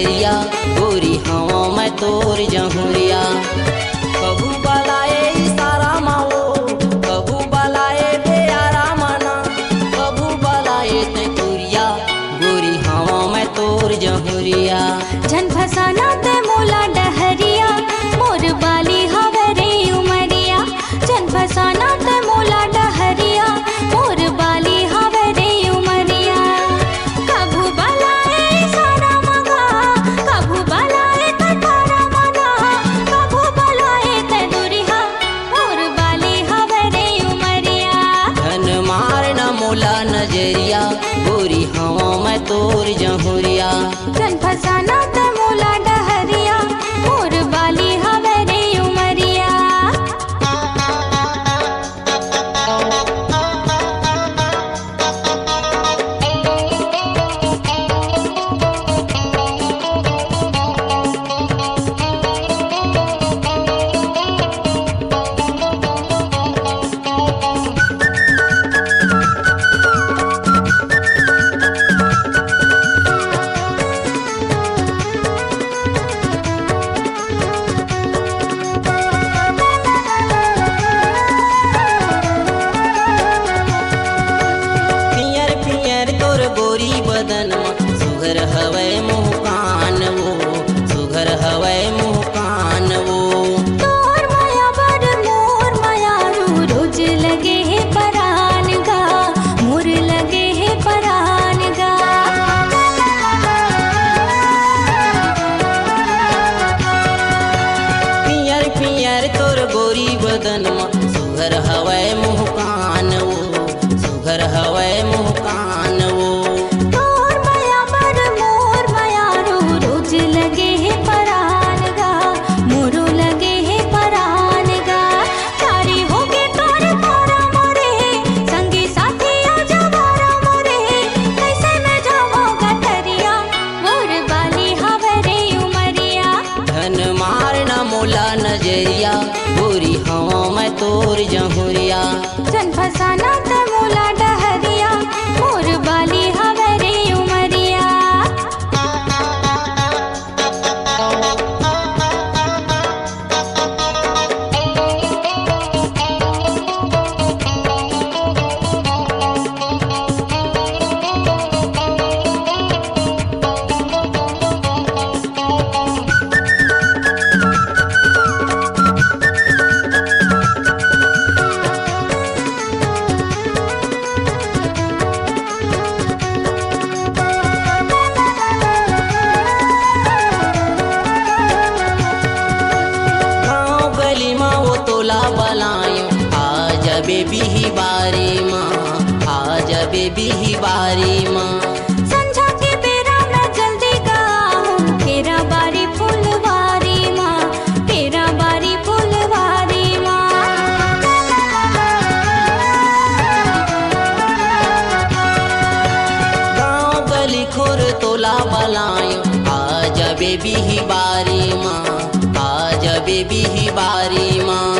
नजरिया गोरी हवा मैं तोर जहुरिया। कभू बलाए इशारा माओ, कभू बलाए बेयारा मना, कभू बलाए तैतुरिया गोरी हवा मैं तोर जहुरिया। जन फसाना ते मोला डहरिया मोर बाली हवे रे उमरिया। जन फसाना ते मोला डहरिया मोर बाली हवे रे उमरिया। कभू बलाए इशारा मगा, कभू बलाए तैतारा मना, कभू बलाए तैदुरिया मोर बाली हवे रे उमरिया। धन मार न मोला नजरिया गोरी हवा मैं तोर जहुरिया। जन फसाना ते मोला डहरिया मोर बाली हवे रे उमरिया। पियर पियर तोर गोरी बदन सुघर हवै मुहकान वो, सुघर हवै मुहकान वो। तोर माया बड़ मोर माया रू रोज लगे है परान गा, मोर लगे है परान गा। पियर पियर तोर गोरी बदन सुघर हवै मुहकान वो, सुघर हवै मुहकान वो। तोर माया बड़ मोर माया रू रोज लगे है परान गा, मोरो लगे है परान गा। सारी होगे तोर तारा मोरे संगी साथी आजा बारा मोरे। कैसे मैं जाऊंगा तरिया मोर बाली हवे रे उमरिया। धन मार न मोला नजरिया गोरी हवा मैं तोर जहुरिया। जन फसाना ते मोला डहरिया मोर बाली हवे रे उमरिया। गाँव गली माँ वो तोला बलायो आज बेबी ही बारी माँ, आज बेबी ही बारी माँ। संझा के बेरा मैं जल्दी गाऊं तेरा बारी फुलवारी माँ, तेरा बारी फुलवारी माँ। गाँव गली खोर तोला बलायो आज बेबी ही बारी माँ, आज बेबी ही बारी माँ।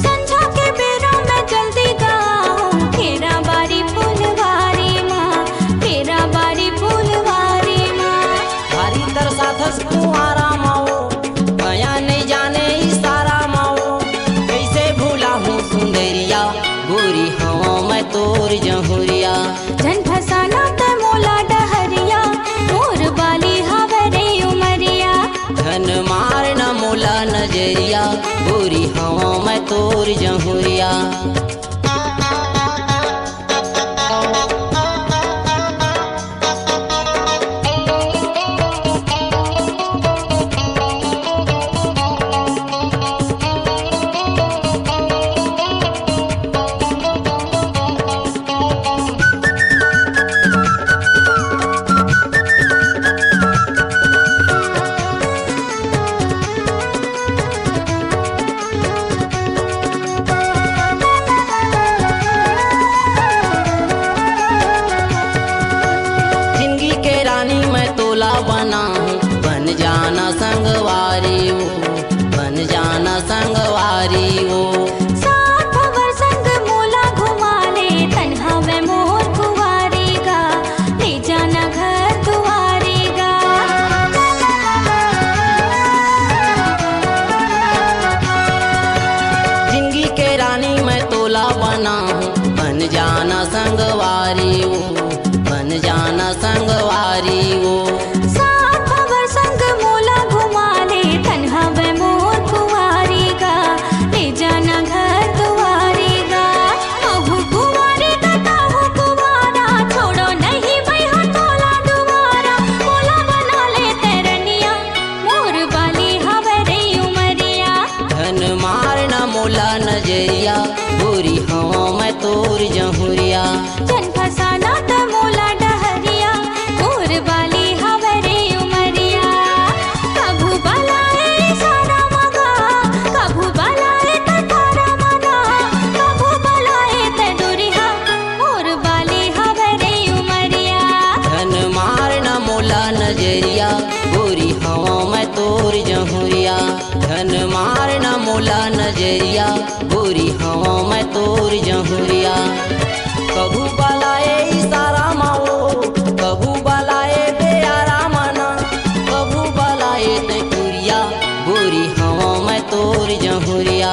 संझा के बेरा मैं जल्दी गाऊं तेरा बारी फुलवारी माँ, तेरा बारी फुलवारी माँ। भारी तरसा थस कुआरा माओ, गया नहीं जाने इशारा माओ। कैसे भूला हूँ सुंदरिया गोरी हवा मैं तोर जहुरिया। जन फसाना ते मोला डहरिया मोर बाली हवे रे उमरिया। धन मार न मोला नजरिया गोरी हवा मैं तोर जहुरिया। नजरिया गोरी हवा मैं तोर जहुरिया। जन फसाना त मोला डहरिया मोर बाली हवे रे उमरिया। कभू बलाए सारा मगा कभू बलाए ततारा मगा कभू बलाए त दुरिहा मोर बाली हवे रे उमरिया। धन मार न मोला नजरिया गोरी हवा मैं तोर जहुरिया। धन मार न मोला नजरिया गोरी हवा मैं तोर जहुरिया। कभू बलाए इशारा माओ कभू बलाए बेयारा मना कभू बलाए तकुरिया गोरी हवा मैं तोर जहुरिया।